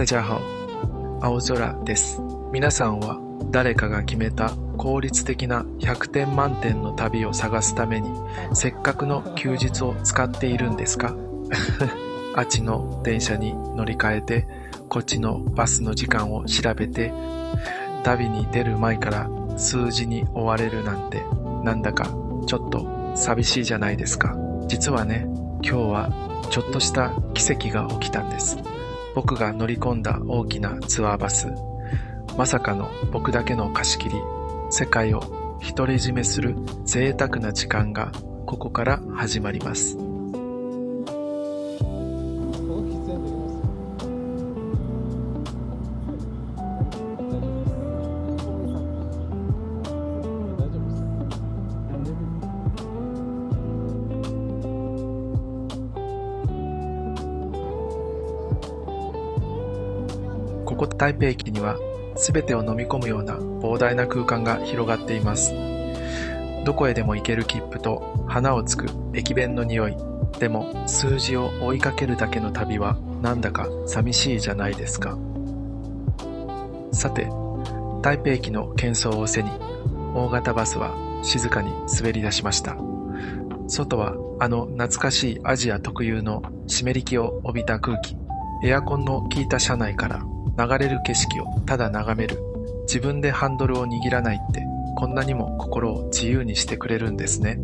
大家好、青空です。皆さんは誰かが決めた効率的な100点満点の旅を探すためにせっかくの休日を使っているんですか？あっちの電車に乗り換えてこっちのバスの時間を調べて旅に出る前から数字に追われるなんてなんだかちょっと寂しいじゃないですか。実はね、今日はちょっとした奇跡が起きたんです。僕が乗り込んだ大きなツアーバス、まさかの僕だけの貸し切り、世界を独り占めする贅沢な時間がここから始まります。ここ台北駅には全てを飲み込むような膨大な空間が広がっています。どこへでも行ける切符と花をつく駅弁の匂い。でも数字を追いかけるだけの旅はなんだか寂しいじゃないですか。さて、台北駅の喧騒を背に大型バスは静かに滑り出しました。外は懐かしいアジア特有の湿り気を帯びた空気。エアコンの効いた車内から流れる景色をただ眺める。自分でハンドルを握らないってこんなにも心を自由にしてくれるんですね。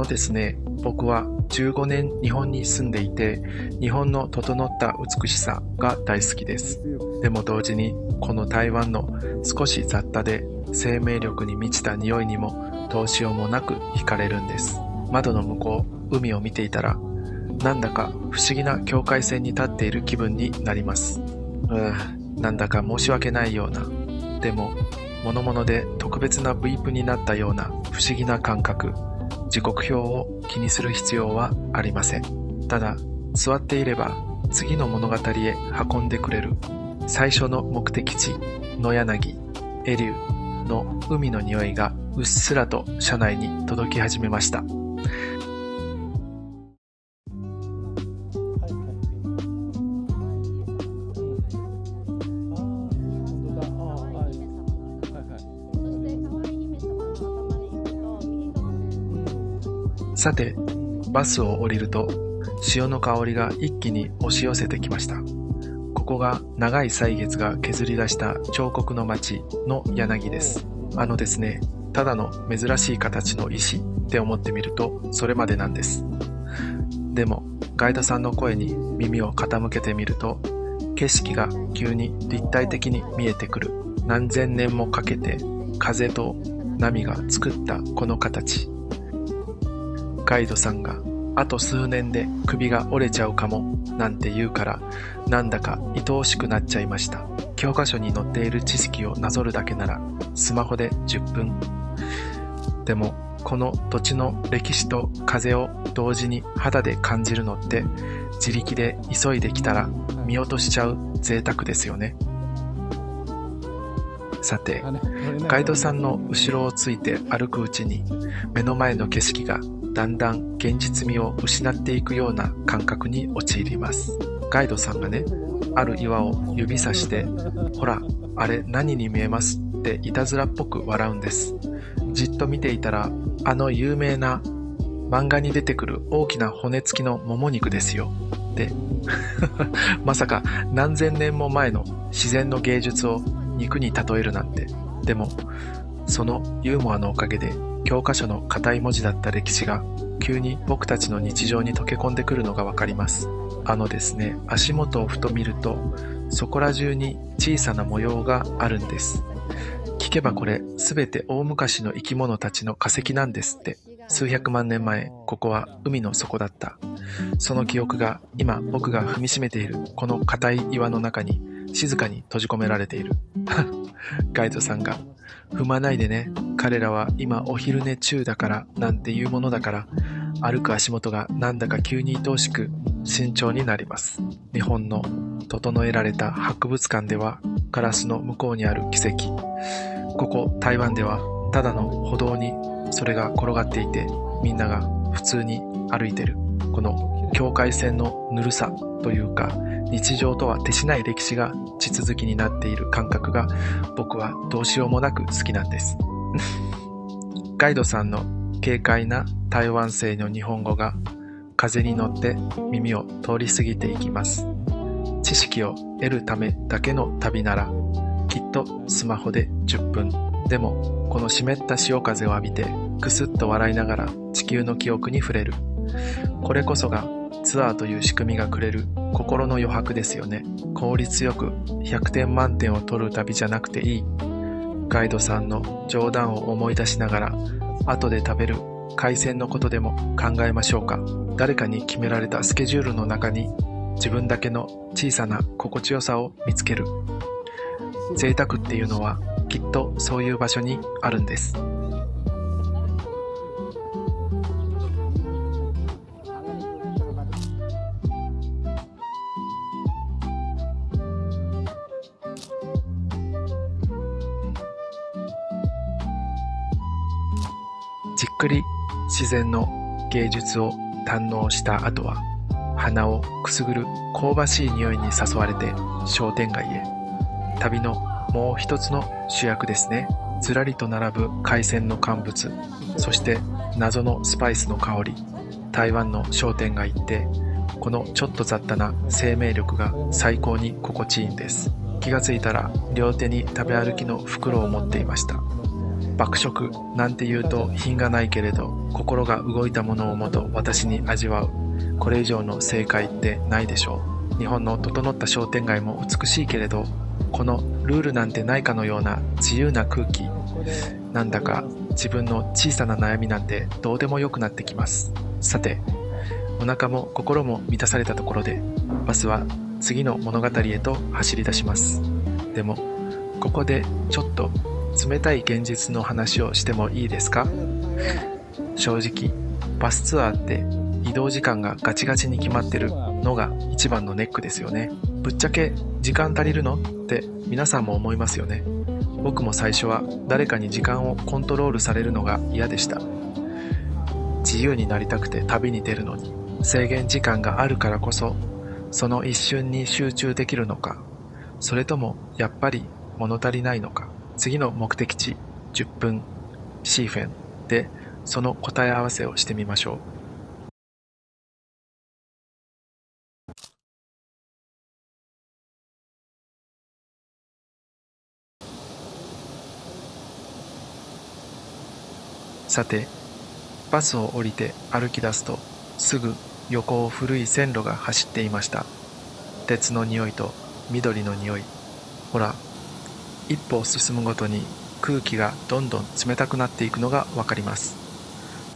ですね、僕は15年日本に住んでいて、日本の整った美しさが大好きです。でも同時にこの台湾の少し雑多で生命力に満ちた匂いにもどうしようもなく惹かれるんです。窓の向こう、海を見ていたらなんだか不思議な境界線に立っている気分になります。なんだか申し訳ないような、でも物々で特別なブイープになったような不思議な感覚。時刻表を気にする必要はありません。ただ座っていれば次の物語へ運んでくれる最初の目的地、野柳、エリューの海の匂いがうっすらと車内に届き始めました。さて、バスを降りると潮の香りが一気に押し寄せてきました。ここが長い歳月が削り出した彫刻の町の柳です。ですね、ただの珍しい形の石って思ってみるとそれまでなんです。でもガイドさんの声に耳を傾けてみると景色が急に立体的に見えてくる。何千年もかけて風と波が作ったこの形。ガイドさんがあと数年で首が折れちゃうかもなんて言うからなんだか愛おしくなっちゃいました。教科書に載っている知識をなぞるだけならスマホで10分。でもこの土地の歴史と風を同時に肌で感じるのって自力で急いできたら見落としちゃう贅沢ですよね。さて、ガイドさんの後ろをついて歩くうちに目の前の景色がだんだん現実味を失っていくような感覚に陥ります。ガイドさんがね、ある岩を指さしてほらあれ何に見えますっていたずらっぽく笑うんです。じっと見ていたら有名な漫画に出てくる大きな骨付きのもも肉ですよってまさか何千年も前の自然の芸術を肉に例えるなんて。でもそのユーモアのおかげで教科書の硬い文字だった歴史が急に僕たちの日常に溶け込んでくるのがわかります。ですね、足元をふと見るとそこら中に小さな模様があるんです。聞けばこれすべて大昔の生き物たちの化石なんですって。数百万年前、ここは海の底だった。その記憶が今僕が踏みしめているこの硬い岩の中に静かに閉じ込められている。ガイドさんが踏まないでね、彼らは今お昼寝中だからなんていうものだから、歩く足元がなんだか急に愛おしく慎重になります。日本の整えられた博物館ではガラスの向こうにある奇跡、ここ台湾ではただの歩道にそれが転がっていてみんなが普通に歩いてる。この境界線のぬるさ、というか、日常とは手しない歴史が地続きになっている感覚が僕はどうしようもなく好きなんです。ガイドさんの軽快な台湾製の日本語が風に乗って耳を通り過ぎていきます。知識を得るためだけの旅ならきっとスマホで10分でもこの湿った潮風を浴びてくすっと笑いながら地球の記憶に触れる。これこそがツアーという仕組みがくれる心の余白ですよね。効率よく100点満点を取る旅じゃなくていい。ガイドさんの冗談を思い出しながら後で食べる海鮮のことでも考えましょうか。誰かに決められたスケジュールの中に自分だけの小さな心地よさを見つける。贅沢っていうのはきっとそういう場所にあるんです。じっくり自然の芸術を堪能した後は鼻をくすぐる香ばしい匂いに誘われて商店街へ。旅のもう一つの主役ですね。ずらりと並ぶ海鮮の乾物、そして謎のスパイスの香り。台湾の商店街ってこのちょっと雑多な生命力が最高に心地いいんです。気がついたら両手に食べ歩きの袋を持っていました。爆食なんて言うと品がないけれど、心が動いたものをもと私に味わう。これ以上の正解ってないでしょう。日本の整った商店街も美しいけれど、このルールなんてないかのような自由な空気、なんだか自分の小さな悩みなんてどうでもよくなってきます。さて、お腹も心も満たされたところでバスは次の物語へと走り出します。でもここでちょっと冷たい現実の話をしてもいいですか？正直バスツアーって移動時間がガチガチに決まってるのが一番のネックですよね。ぶっちゃけ時間足りるのって皆さんも思いますよね。僕も最初は誰かに時間をコントロールされるのが嫌でした。自由になりたくて旅に出るのに制限時間があるからこそその一瞬に集中できるのか、それともやっぱり物足りないのか。次の目的地10分シーフェンでその答え合わせをしてみましょう。さて、バスを降りて歩き出すとすぐ横を古い線路が走っていました。鉄の匂いと緑の匂い。ほら、一歩進むごとに空気がどんどん冷たくなっていくのがわかります。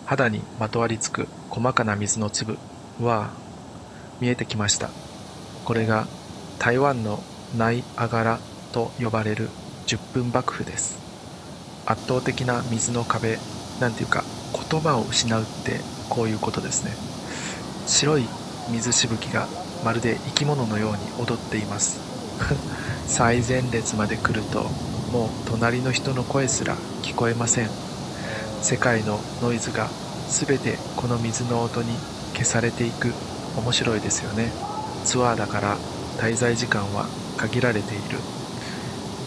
肌にまとわりつく細かな水の粒は見えてきました。これが台湾のナイアガラと呼ばれる10分幕府です。圧倒的な水の壁、なんていうか言葉を失うってこういうことですね。白い水しぶきがまるで生き物のように踊っています。最前列まで来るともう隣の人の声すら聞こえません。世界のノイズがすべてこの水の音に消されていく。面白いですよね。ツアーだから滞在時間は限られている。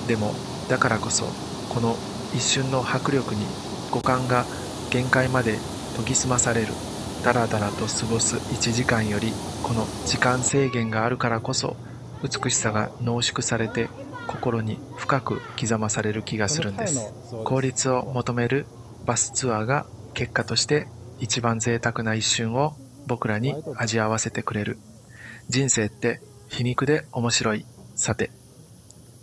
でもだからこそこの一瞬の迫力に五感が限界まで研ぎ澄まされる。だらだらと過ごす1時間よりこの時間制限があるからこそ美しさが濃縮されて心に深く刻まされる気がするんです。効率を求めるバスツアーが結果として一番贅沢な一瞬を僕らに味わわせてくれる。人生って皮肉で面白い。さて、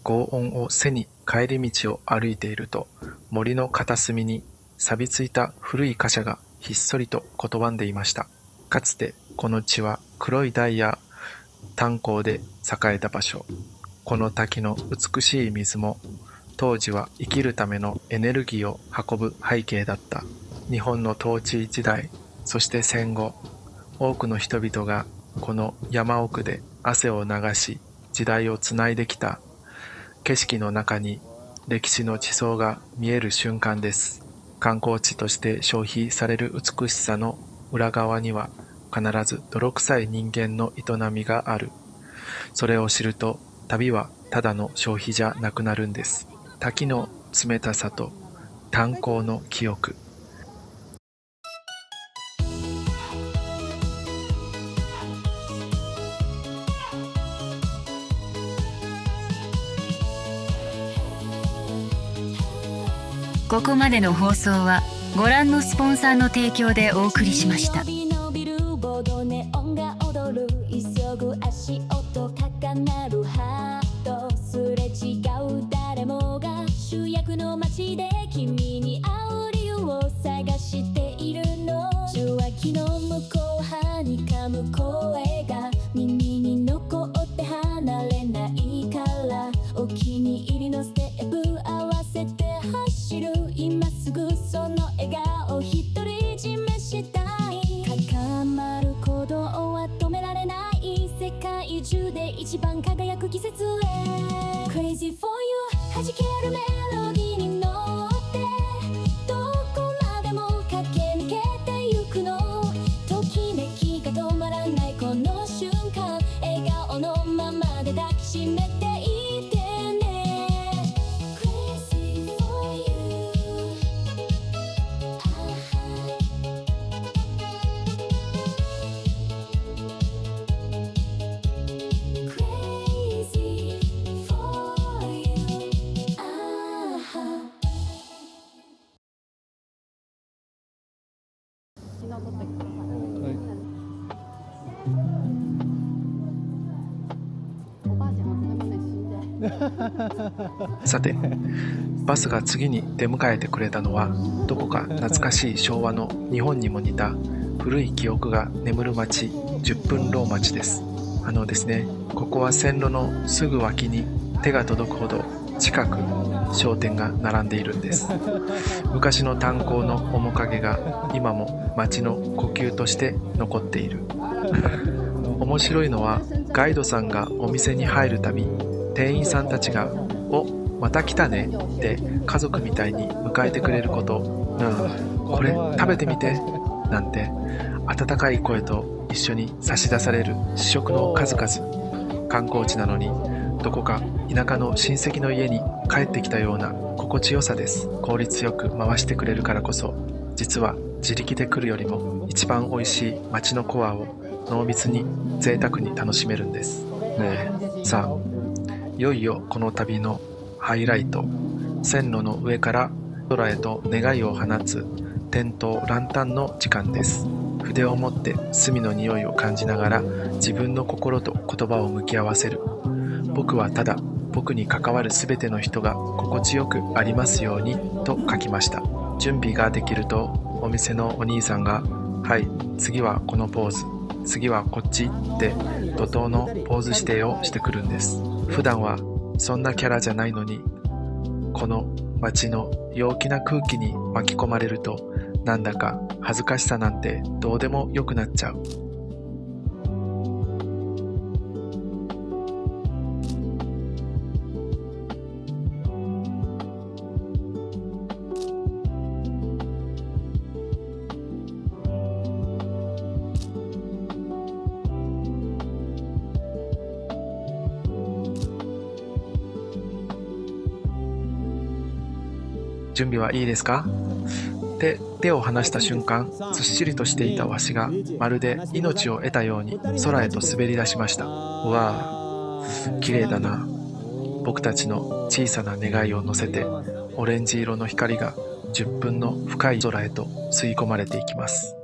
轟音を背に帰り道を歩いていると森の片隅に錆びついた古い貨車がひっそりと言葉んでいました。かつてこの地は黒いダイヤ炭鉱で栄えた場所。この滝の美しい水も当時は生きるためのエネルギーを運ぶ背景だった。日本の統治時代、そして戦後、多くの人々がこの山奥で汗を流し時代をつないできた景色の中に歴史の地層が見える瞬間です。観光地として消費される美しさの裏側には必ず泥臭い人間の営みがある。それを知ると、旅はただの消費じゃなくなるんです。滝の冷たさと炭鉱の記憶。ここまでの放送はご覧のスポンサーの提供でお送りしました。足音高鳴るハートすれ違う誰もが主役の街で君に会う理由を探しているの。受話器の向こうはにかむ声が耳に残って離れないから、お気に入りのステップ合わせて走る。今すぐその笑顔独り占めしたい。高まる鼓動は止められない。世界中で一番輝く季節へ Crazy for you 弾けるメロディーに乗ってどこまでも駆け抜けてゆくの。ときめきが止まらないこの瞬間、笑顔のままで抱きしめていてね。 Crazy for youさて、バスが次に出迎えてくれたのは、どこか懐かしい昭和の日本にも似た古い記憶が眠る町、10分ロー町です。ですね、ここは線路のすぐ脇に手が届くほど近く商店が並んでいるんです。昔の炭鉱の面影が今も町の呼吸として残っている。面白いのは、ガイドさんがお店に入るたび、店員さんたちが「お、また来たね」って家族みたいに迎えてくれること。これ食べてみてなんて温かい声と一緒に差し出される試食の数々。観光地なのにどこか田舎の親戚の家に帰ってきたような心地よさです。効率よく回してくれるからこそ、実は自力で来るよりも一番おいしい町のコアを濃密に贅沢に楽しめるんです。さあ、いよいよこの旅のハイライト、線路の上から空へと願いを放つ点灯ランタンの時間です。筆を持って墨の匂いを感じながら自分の心と言葉を向き合わせる。僕はただ僕に関わるすべての人が心地よくありますようにと書きました。準備ができるとお店のお兄さんがはい、次はこのポーズ、次はこっちって怒涛のポーズ指定をしてくるんです。普段はそんなキャラじゃないのに、この街の陽気な空気に巻き込まれると、なんだか恥ずかしさなんてどうでもよくなっちゃう。準備はいいですか？って手を離した瞬間、ずっしりとしていたわしがまるで命を得たように空へと滑り出しました。うわあ、綺麗だな。僕たちの小さな願いを乗せて、オレンジ色の光が10分の深い空へと吸い込まれていきます。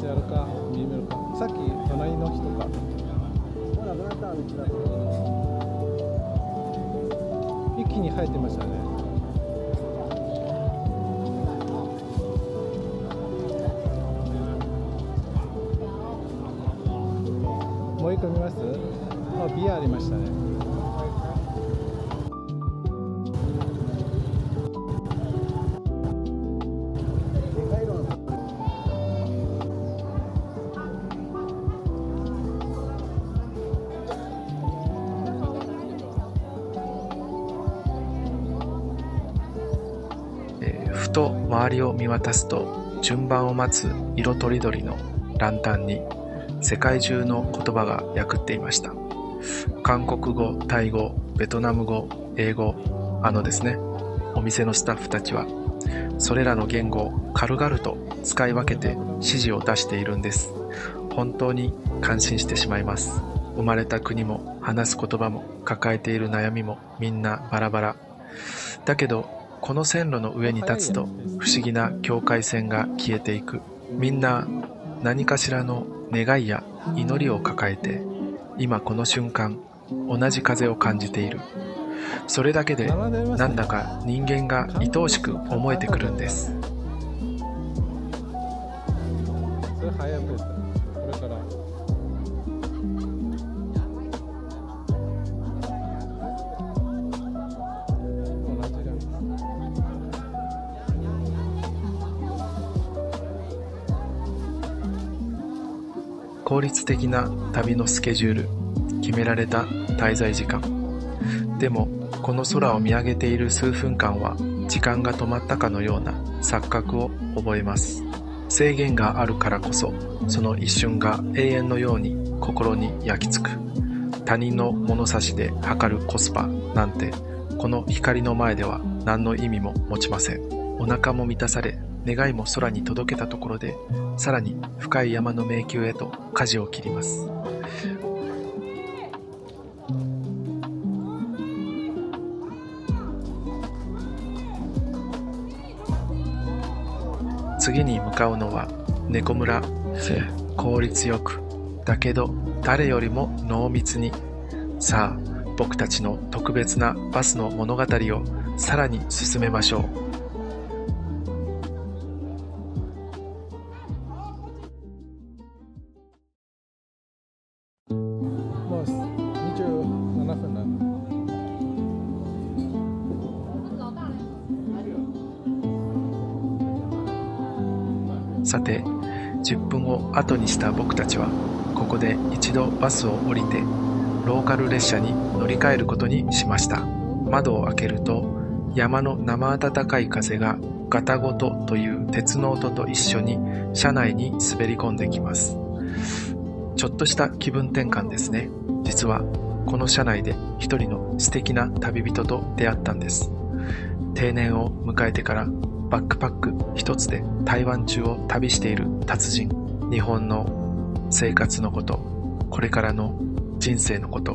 やるか見えるか。さっき隣の人か。一気に生えてましたね。もう一個見ます？ビアありましたね。ふと周りを見渡すと、順番を待つ色とりどりのランタンに世界中の言葉が訳っていました。韓国語、タイ語、ベトナム語、英語、ですね、お店のスタッフたちはそれらの言語を軽々と使い分けて指示を出しているんです。本当に感心してしまいます。生まれた国も話す言葉も抱えている悩みもみんなバラバラ。だけどこの線路の上に立つと不思議な境界線が消えていく。みんな何かしらの願いや祈りを抱えて今この瞬間同じ風を感じている。それだけでなんだか人間が愛おしく思えてくるんです。それ早いペースだ。これから同じだ。効率的な旅のスケジュール、決められた滞在時間。でもこの空を見上げている数分間は時間が止まったかのような錯覚を覚えます。制限があるからこそその一瞬が永遠のように心に焼き付く。他人の物差しで測るコスパなんてこの光の前では何の意味も持ちません。お腹も満たされ願いも空に届けたところでさらに深い山の迷宮へと舵を切ります。次に向かうのは猫村。効率よくだけど誰よりも濃密に。さあ僕たちの特別なバスの物語をさらに進めましょう。もう27分だ。さて10分を後にした僕たちはここで一度バスを降りてローカル列車に乗り換えることにしました。窓を開けると山の生暖かい風がガタゴトという鉄の音と一緒に車内に滑り込んできます。ちょっとした気分転換ですね。実はこの車内で一人の素敵な旅人と出会ったんです。定年を迎えてからバックパック一つで台湾中を旅している達人。日本の生活のこと、これからの人生のこと、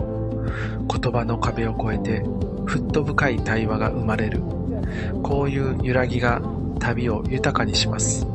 言葉の壁を越えてふっと深い対話が生まれる。こういう揺らぎが旅を豊かにします。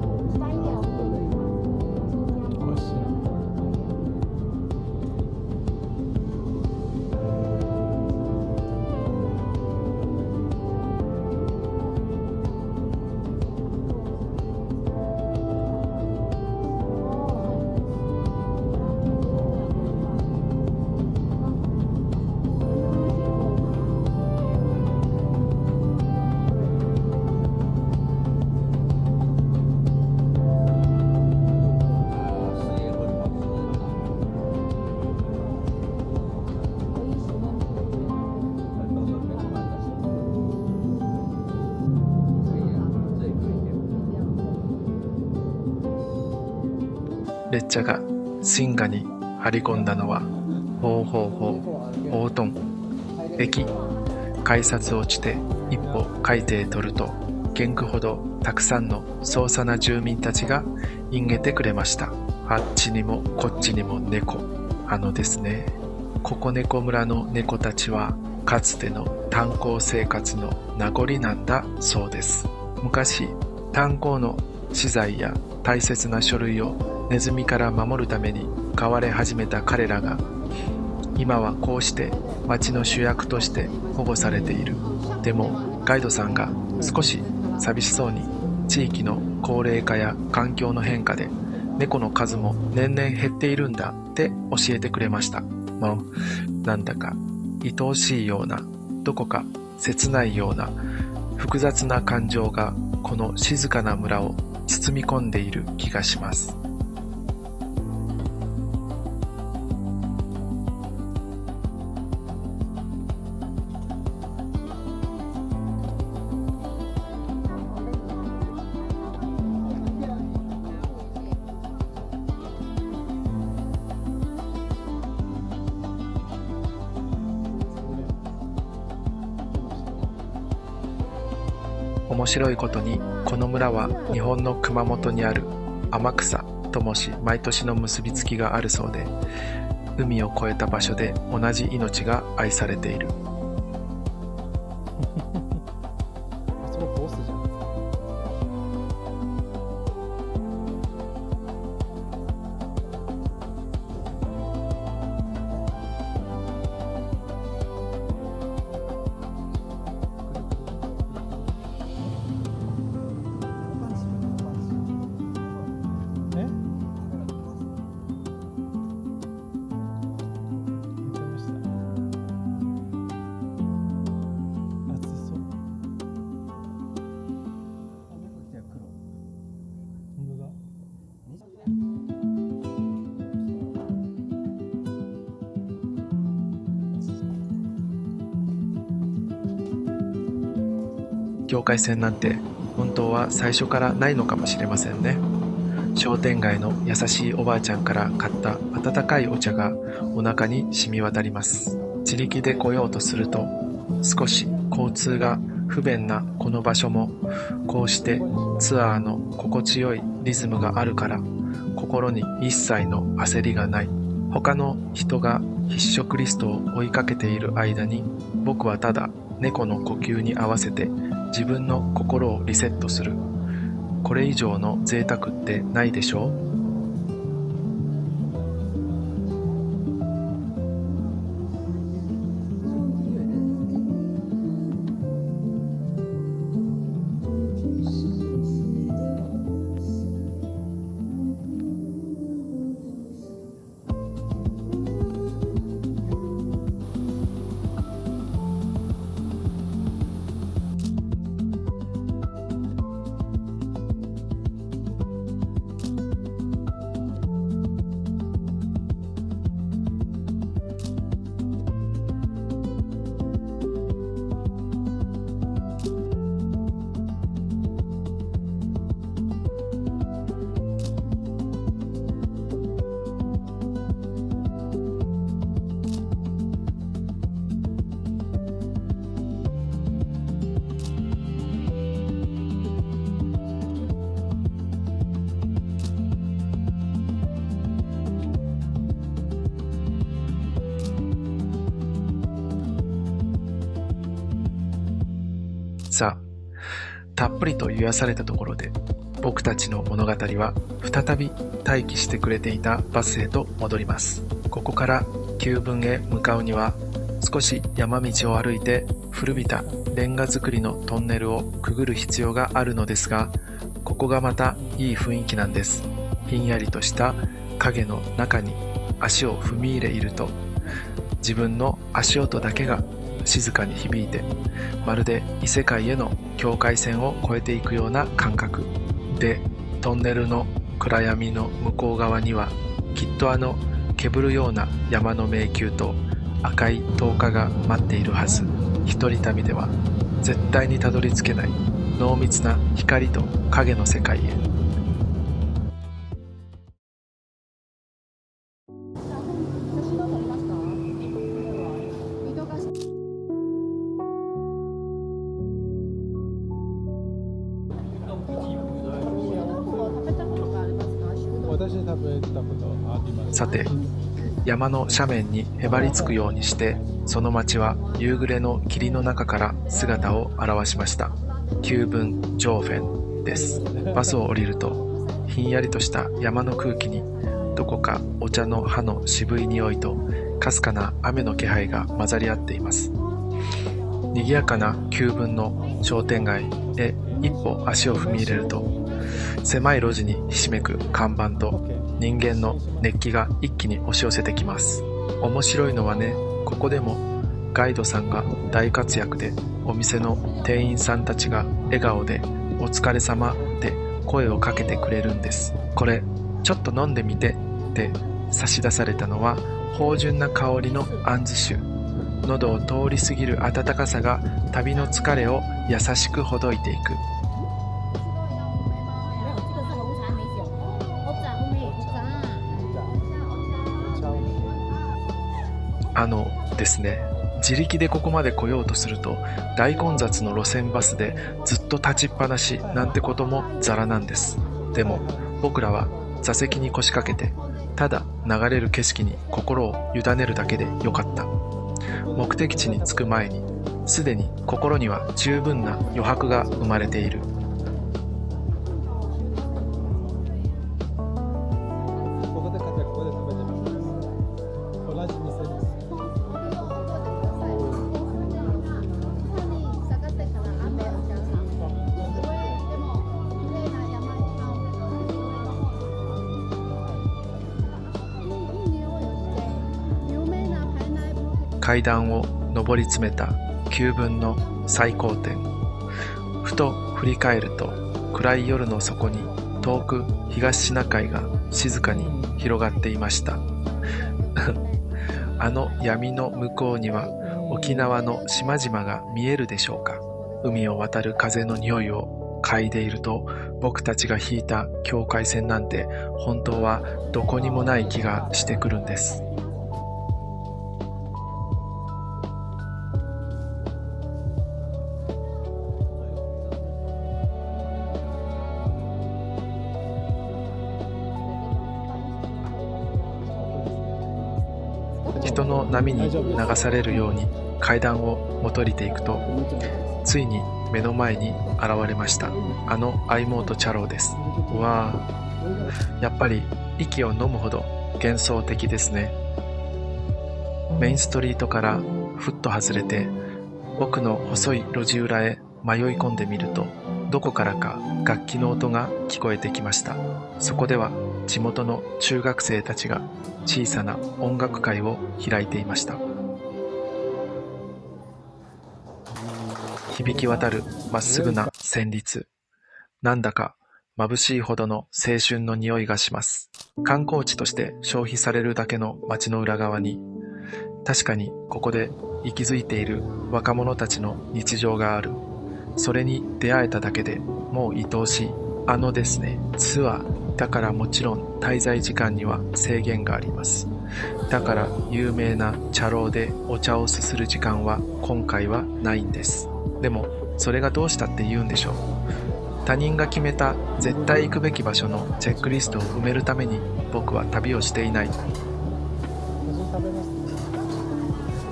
列車がシンガに張り込んだのは大トン駅。改札を地て一歩海底へ取ると元気ほどたくさんの捜査な住民たちがいんげてくれました。あっちにもこっちにも猫。ですね、ここ猫村の猫たちはかつての炭鉱生活の名残なんだそうです。昔炭鉱の資材や大切な書類をネズミから守るために飼われ始めた彼らが今はこうして町の主役として保護されている。でもガイドさんが少し寂しそうに地域の高齢化や環境の変化で猫の数も年々減っているんだって教えてくれました。もうなんだか愛おしいような、どこか切ないような複雑な感情がこの静かな村を包み込んでいる気がします。面白いことにこの村は日本の熊本にある天草ともし毎年の結びつきがあるそうで、海を越えた場所で同じ命が愛されている。それボスじゃん。え？言ってました。暑そう。本当だ。境界線なんて本当は最初からないのかもしれませんね。商店街の優しいおばあちゃんから買った温かいお茶がお腹に染み渡ります。自力で来ようとすると少し交通が不便なこの場所も、こうしてツアーの心地よいリズムがあるから心に一切の焦りがない。他の人が必食リストを追いかけている間に、僕はただ猫の呼吸に合わせて自分の心をリセットする。これ以上の贅沢ってないでしょう。さあ、たっぷりと癒されたところで、僕たちの物語は再び待機してくれていたバスへと戻ります。ここから旧分へ向かうには、少し山道を歩いて古びたレンガ造りのトンネルをくぐる必要があるのですが、ここがまたいい雰囲気なんです。ひんやりとした影の中に足を踏み入れると、自分の足音だけが静かに響いて、まるで異世界への境界線を越えていくような感覚で、トンネルの暗闇の向こう側にはきっとけぶるような山の迷宮と赤い灯火が待っているはず。一人旅では絶対にたどり着けない濃密な光と影の世界へ。私食べたことあります。さて、山の斜面にへばりつくようにして、その町は夕暮れの霧の中から姿を現しました。旧文ジョーフェンです。バスを降りると、ひんやりとした山の空気に、どこかお茶の葉の渋い匂いとかすかな雨の気配が混ざり合っています。賑やかな旧文の商店街へ一歩足を踏み入れると、狭い路地にひしめく看板と人間の熱気が一気に押し寄せてきます。面白いのはね、ここでもガイドさんが大活躍で、お店の店員さんたちが笑顔でお疲れ様って声をかけてくれるんです。これちょっと飲んでみてって差し出されたのは、芳醇な香りの杏酒。喉を通り過ぎる温かさが旅の疲れを優しくほどいていく。ですね、自力でここまで来ようとすると大混雑の路線バスでずっと立ちっぱなしなんてこともザラなんです。でも僕らは座席に腰掛けてただ流れる景色に心を委ねるだけでよかった。目的地に着く前にすでに心には十分な余白が生まれている。ここで買ってここで食べてます。同じ店です。下がってから雨お客さん。でも綺麗な山にいい匂いをして有名なパイナップル。階段を上り詰めた9分の最高点。ふと振り返ると暗い夜の底に遠く東シナ海が静かに広がっていましたあの闇の向こうには沖縄の島々が見えるでしょうか。海を渡る風の匂いを嗅いでいると僕たちが引いた境界線なんて本当はどこにもない気がしてくるんです。人の波に流されるように階段をもとりていくとついに目の前に現れました。あのアイモートチャローです。うわー、やっぱり息を飲むほど幻想的ですね。メインストリートからふっと外れて奥の細い路地裏へ迷い込んでみるとどこからか楽器の音が聞こえてきました。そこでは地元の中学生たちが小さな音楽会を開いていました。響き渡るまっすぐな旋律。なんだか眩しいほどの青春の匂いがします。観光地として消費されるだけの街の裏側に、確かにここで息づいている若者たちの日常がある。それに出会えただけでもう愛おしい。ですね、ツアーだからもちろん滞在時間には制限があります。だから有名な茶楼でお茶をすする時間は今回はないんです。でもそれがどうしたって言うんでしょう。他人が決めた絶対行くべき場所のチェックリストを埋めるために僕は旅をしていない。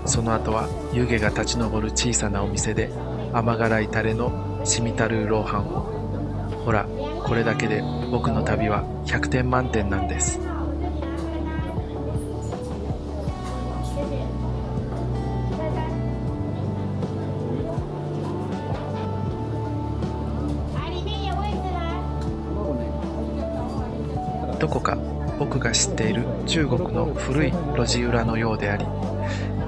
その後は湯気が立ち上る小さなお店で甘辛いタレのしみたるローハンを。ほら、これだけで僕の旅は100点満点なんです。どこか僕が知っている中国の古い路地裏のようであり、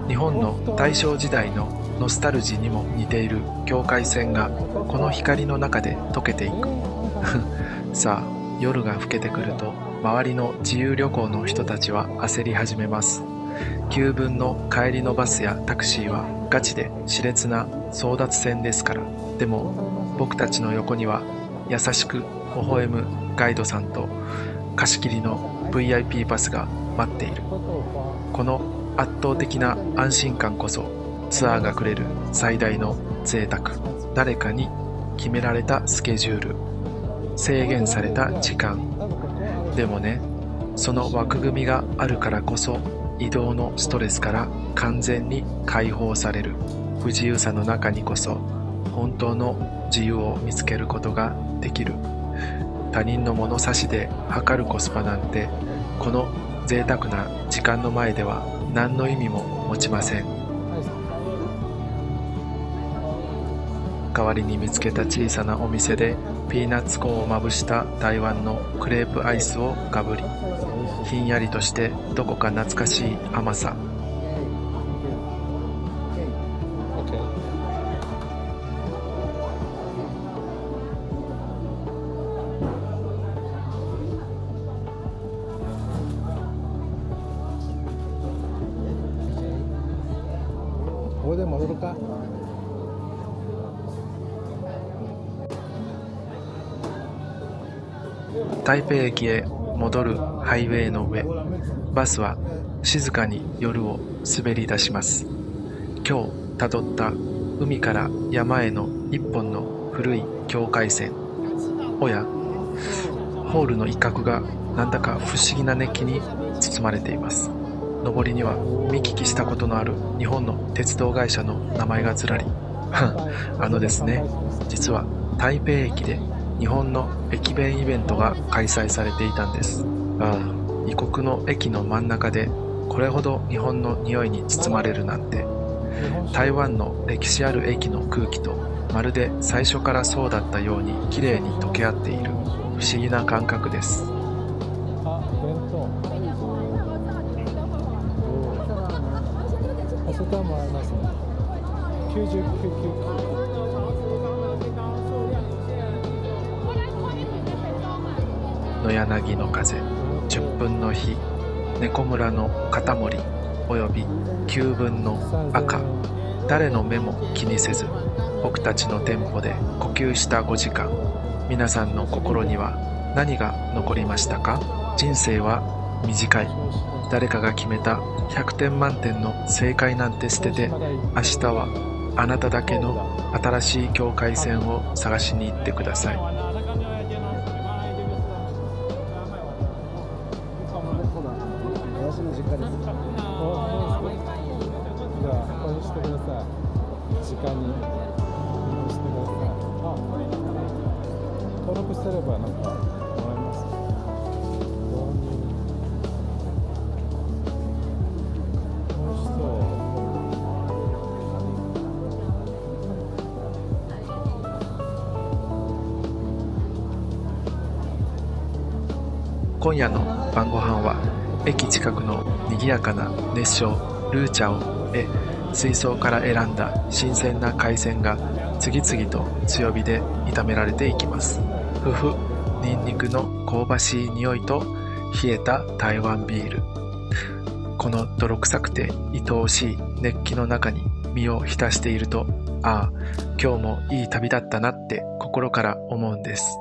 日本の大正時代のノスタルジーにも似ている境界線がこの光の中で溶けていくさあ、夜が更けてくると周りの自由旅行の人たちは焦り始めます。9分の帰りのバスやタクシーはガチで熾烈な争奪戦ですから。でも僕たちの横には優しく微笑むガイドさんと貸し切りの VIP バスが待っている。この圧倒的な安心感こそツアーがくれる最大の贅沢。誰かに決められたスケジュール、制限された時間。でもね、その枠組みがあるからこそ移動のストレスから完全に解放される。不自由さの中にこそ本当の自由を見つけることができる。他人の物差しで測るコスパなんてこの贅沢な時間の前では何の意味も持ちません。代わりに見つけた小さなお店でピーナッツコーンをまぶした台湾のクレープアイスをガブリ。ひんやりとしてどこか懐かしい甘さ。ここで戻るか。台北駅へ戻るハイウェイの上、バスは静かに夜を滑り出します。今日たどった海から山への一本の古い境界線。おや、ホールの一角がなんだか不思議な熱気に包まれています。上りには見聞きしたことのある日本の鉄道会社の名前がずらり。ですね、実は台北駅で日本の駅弁イベントが開催されていたんです。異国の駅の真ん中でこれほど日本の匂いに包まれるなんて。台湾の歴史ある駅の空気とまるで最初からそうだったように綺麗に溶け合っている不思議な感覚です。あ、弁当。あそこもありますね。99。野柳の風、10分の日、猫村の片森および9分の赤、誰の目も気にせず僕たちのテンポで呼吸した5時間。皆さんの心には何が残りましたか？人生は短い。誰かが決めた100点満点の正解なんて捨てて、明日はあなただけの新しい境界線を探しに行ってください。私の実家です。じゃあ、ここにしてください。時間にしてください。登録すればなんかもらえます。導入。美味しそう。今夜の晩ご飯は駅近くの賑やかな熱唱ルーチャオへ水槽から選んだ新鮮な海鮮が次々と強火で炒められていきます。ふふ、ニンニクの香ばしい匂いと冷えた台湾ビール。この泥臭くて愛おしい熱気の中に身を浸していると、ああ、今日もいい旅だったなって心から思うんです。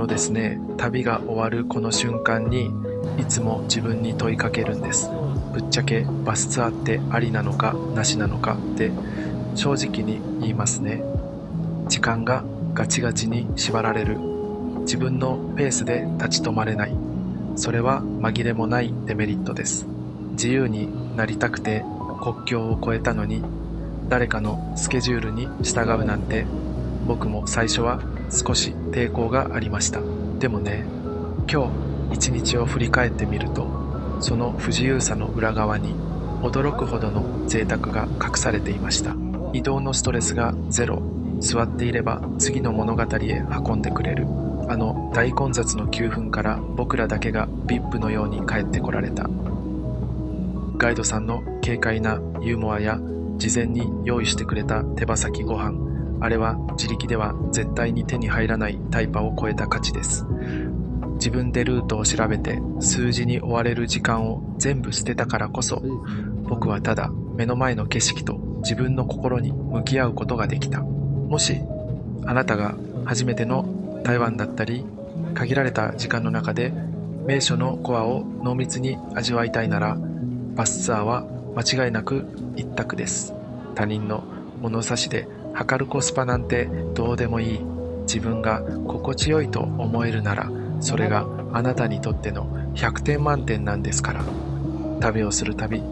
ですね、旅が終わるこの瞬間にいつも自分に問いかけるんです。ぶっちゃけバスツアーってありなのかなしなのかって正直に言いますね。時間がガチガチに縛られる。自分のペースで立ち止まれない。それは紛れもないデメリットです。自由になりたくて国境を越えたのに誰かのスケジュールに従うなんて、僕も最初は少し抵抗がありました。でもね、今日一日を振り返ってみると、その不自由さの裏側に驚くほどの贅沢が隠されていました。移動のストレスがゼロ。座っていれば次の物語へ運んでくれる。あの大混雑の9分から僕らだけが VIP のように帰ってこられた。ガイドさんの軽快なユーモアや事前に用意してくれた手羽先ご飯、あれは自力では絶対に手に入らないタイパを超えた価値です。自分でルートを調べて数字に追われる時間を全部捨てたからこそ、僕はただ目の前の景色と自分の心に向き合うことができた。もしあなたが初めての台湾だったり、限られた時間の中で名所のコアを濃密に味わいたいなら、バスツアーは間違いなく一択です。他人の物差しで測るコスパなんてどうでもいい。自分が心地よいと思えるなら、それがあなたにとっての100点満点なんですから。旅をするたび、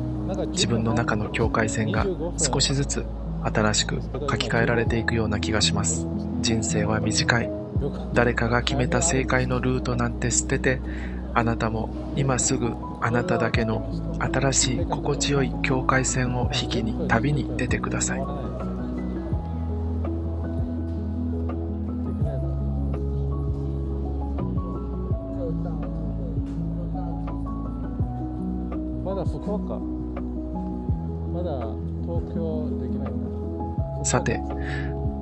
自分の中の境界線が少しずつ新しく書き換えられていくような気がします。人生は短い。誰かが決めた正解のルートなんて捨てて、あなたも今すぐあなただけの新しい心地よい境界線を引きに旅に出てください。まだ福岡、まだ東京できさて、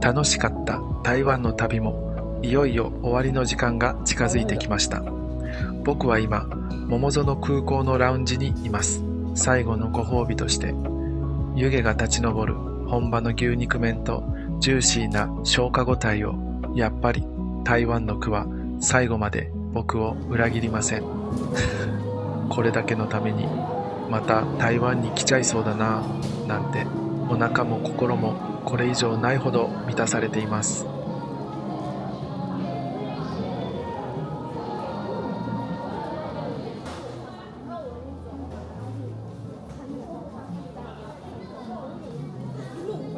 楽しかった台湾の旅もいよいよ終わりの時間が近づいてきました。僕は今、桃園空港のラウンジにいます。最後のご褒美として、湯気が立ち上る本場の牛肉麺とジューシーな消化ごたえを、やっぱり台湾の具は最後まで僕を裏切りません。これだけのためにまた台湾に来ちゃいそうだななんて、お腹も心もこれ以上ないほど満たされています。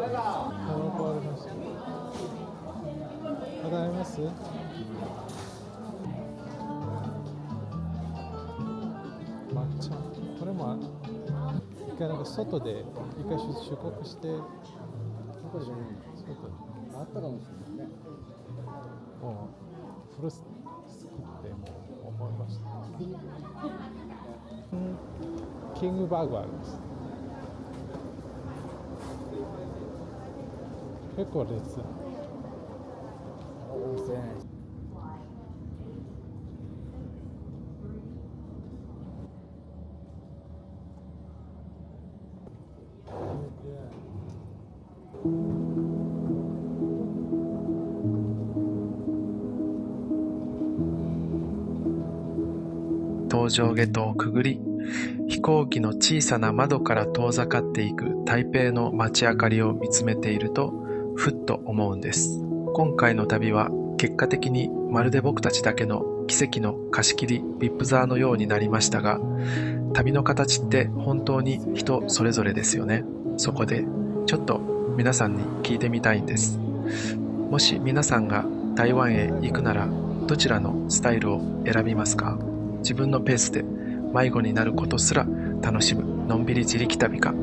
タバコあります。まだあります？抹茶。これも一回なんか外で一回出国して、外じゃない外あったかもしれないね。もうフルス作ってもう思いました。キングバーグあります。結構列。搭乗ゲートをくぐり、飛行機の小さな窓から遠ざかっていく台北の街明かりを見つめていると、ふっと思うんです。今回の旅は結果的にまるで僕たちだけの奇跡の貸し切りビップザーのようになりましたが、旅の形って本当に人それぞれですよね。そこでちょっと皆さんに聞いてみたいんです。もし皆さんが台湾へ行くならどちらのスタイルを選びますか？自分のペースで迷子になることすら楽しむのんびり自力旅か、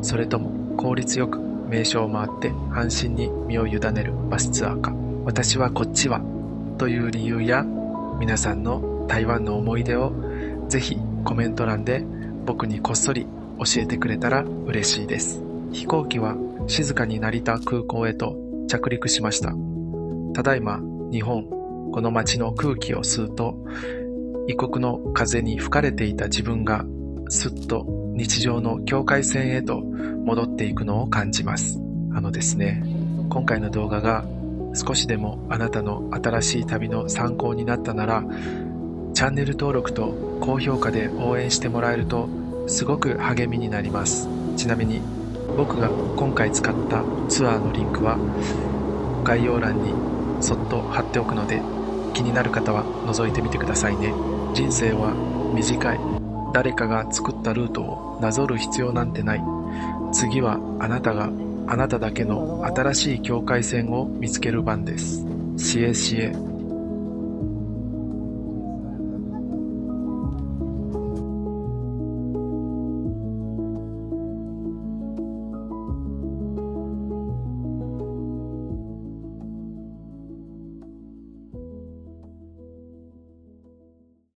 それとも効率よく名所を回って安心に身を委ねるバスツアーか。私はこっちはという理由や皆さんの台湾の思い出をぜひコメント欄で僕にこっそり教えてくれたら嬉しいです。飛行機は静かに成田空港へと着陸しました。ただいま日本、この街の空気を吸うと、異国の風に吹かれていた自分がすっと日常の境界線へと戻っていくのを感じます。ですね、今回の動画が少しでもあなたの新しい旅の参考になったなら、チャンネル登録と高評価で応援してもらえるとすごく励みになります。ちなみに僕が今回使ったツアーのリンクは概要欄にそっと貼っておくので、気になる方は覗いてみてくださいね。人生は短い。誰かが作ったルートをなぞる必要なんてない。次はあなたがあなただけの新しい境界線を見つける番です。シエシエ。